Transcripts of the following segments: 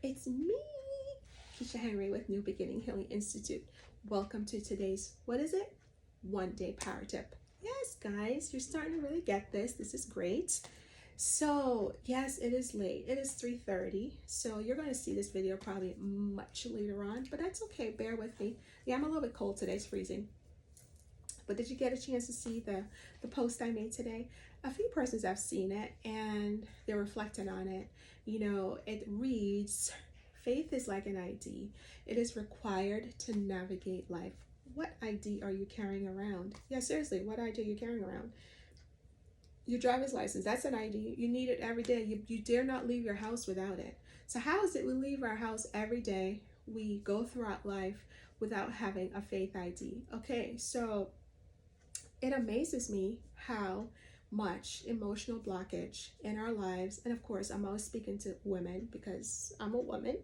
It's me, Keisha Henry with New Beginning Healing Institute. Welcome to today's, what is it? 1 day power tip. Yes, guys, you're starting to really get this. This is great. So, yes, it is late. It is 3:30. So, you're going to see this video probably much later on, but that's okay. Bear with me. Yeah, I'm a little bit cold today. It's freezing. But did you get a chance to see the post I made today? A few persons have seen it and they're reflecting on it. It reads, faith is like an ID. It is required to navigate life. What ID are you carrying around? Yeah, seriously, what ID are you carrying around? Your driver's license, that's an ID. You need it every day. You dare not leave your house without it. So how is it we leave our house every day? We go throughout life without having a faith ID. Okay, so it amazes me how much emotional blockage in our lives, and of course I'm always speaking to women because I'm a woman,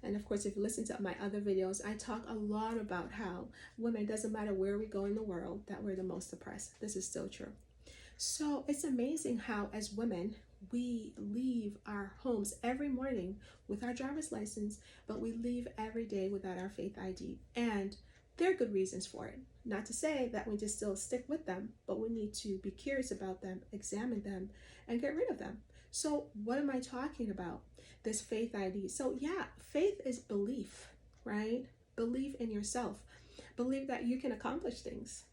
and of course if you listen to my other videos, I talk a lot about how women, doesn't matter where we go in the world, that we're the most oppressed. This is still true. So it's amazing how as women we leave our homes every morning with our driver's license, but we leave every day without our faith ID. And there are good reasons for it. Not to say that we just still stick with them, but we need to be curious about them, examine them, and get rid of them. So what am I talking about? This faith ID. So yeah, faith is belief, right? Believe in yourself. Believe that you can accomplish things.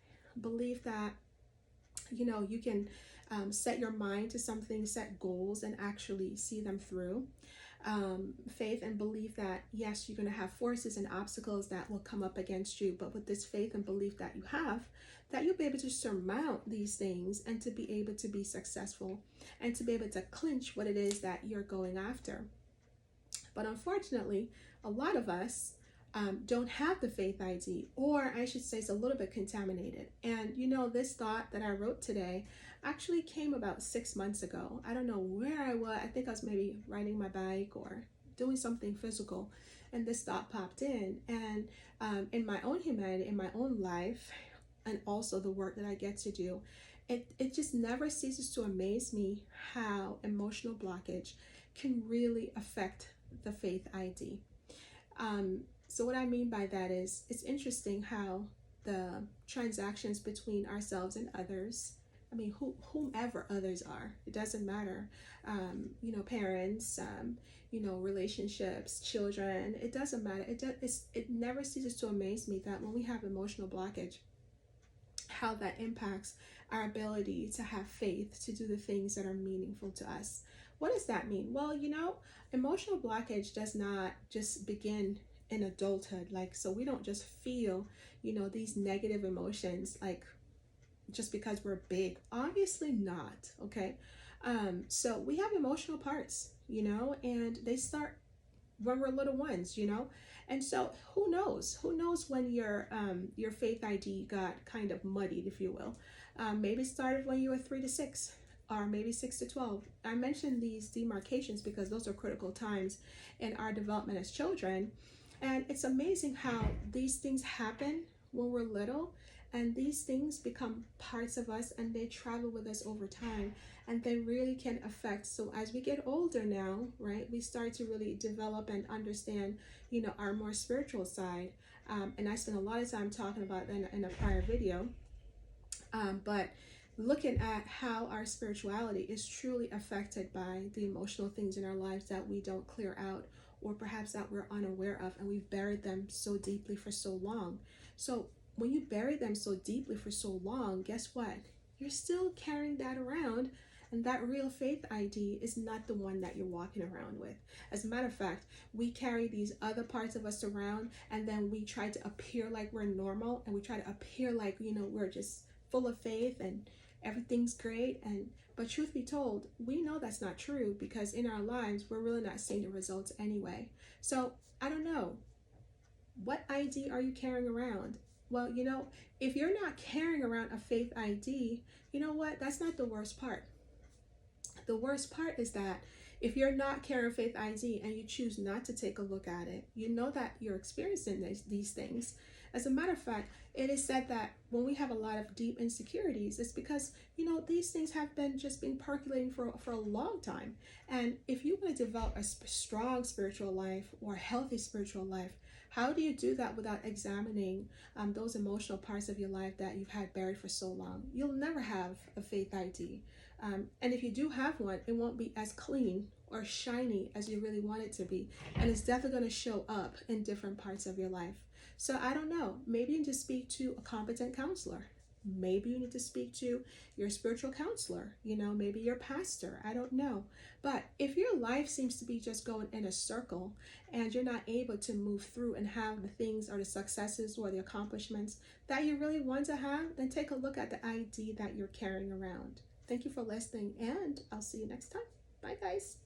Believe that you can set your mind to something, set goals, and actually see them through. Faith and belief that yes, you're going to have forces and obstacles that will come up against you, but with this faith and belief that you have, that you'll be able to surmount these things and to be able to be successful and to be able to clinch what it is that you're going after. But unfortunately, a lot of us don't have the faith ID, or I should say it's a little bit contaminated. And this thought that I wrote today actually came about 6 months ago. I don't know where I was. I think I was maybe riding my bike or doing something physical, and this thought popped in. And in my own humanity, in my own life, and also the work that I get to do, it just never ceases to amaze me how emotional blockage can really affect the faith ID. So what I mean by that is, it's interesting how the transactions between ourselves and others, I mean, whomever others are, it doesn't matter, parents, relationships, children, it doesn't matter. It never ceases to amaze me that when we have emotional blockage, how that impacts our ability to have faith, to do the things that are meaningful to us. What does that mean? Well, emotional blockage does not just begin in adulthood. So we don't just feel, these negative emotions, just because we're big. Obviously not, okay? So we have emotional parts, and they start when we're little ones, and so who knows when your faith ID got kind of muddied, if you will. Maybe it started when you were 3 to 6, or maybe 6 to 12. I mentioned these demarcations because those are critical times in our development as children. And it's amazing how these things happen when we're little, and these things become parts of us, and they travel with us over time, and they really can affect. So as we get older now, right, we start to really develop and understand, our more spiritual side. And I spent a lot of time talking about that in a prior video. But looking at how our spirituality is truly affected by the emotional things in our lives that we don't clear out, or perhaps that we're unaware of, and we've buried them so deeply for so long. So when you bury them so deeply for so long, guess what? You're still carrying that around, and that real faith ID is not the one that you're walking around with. As a matter of fact, we carry these other parts of us around, and then we try to appear like we're normal, and we try to appear like, we're just full of faith and everything's great. But truth be told, we know that's not true, because in our lives we're really not seeing the results anyway. So I don't know, what ID are you carrying around? Well, if you're not carrying around a faith ID, you know what, that's not the worst part. The worst part is that if you're not carrying faith ID and you choose not to take a look at it, you know that you're experiencing these things, As a matter of fact, it is said that when we have a lot of deep insecurities, it's because, these things have been just been percolating for a long time. And if you want to develop a strong spiritual life or a healthy spiritual life, how do you do that without examining those emotional parts of your life that you've had buried for so long? You'll never have a faith ID. And if you do have one, it won't be as clean or shiny as you really want it to be. And it's definitely going to show up in different parts of your life. So I don't know, maybe you need to speak to a competent counselor. Maybe you need to speak to your spiritual counselor, maybe your pastor. I don't know. But if your life seems to be just going in a circle and you're not able to move through and have the things or the successes or the accomplishments that you really want to have, then take a look at the ID that you're carrying around. Thank you for listening, and I'll see you next time. Bye, guys.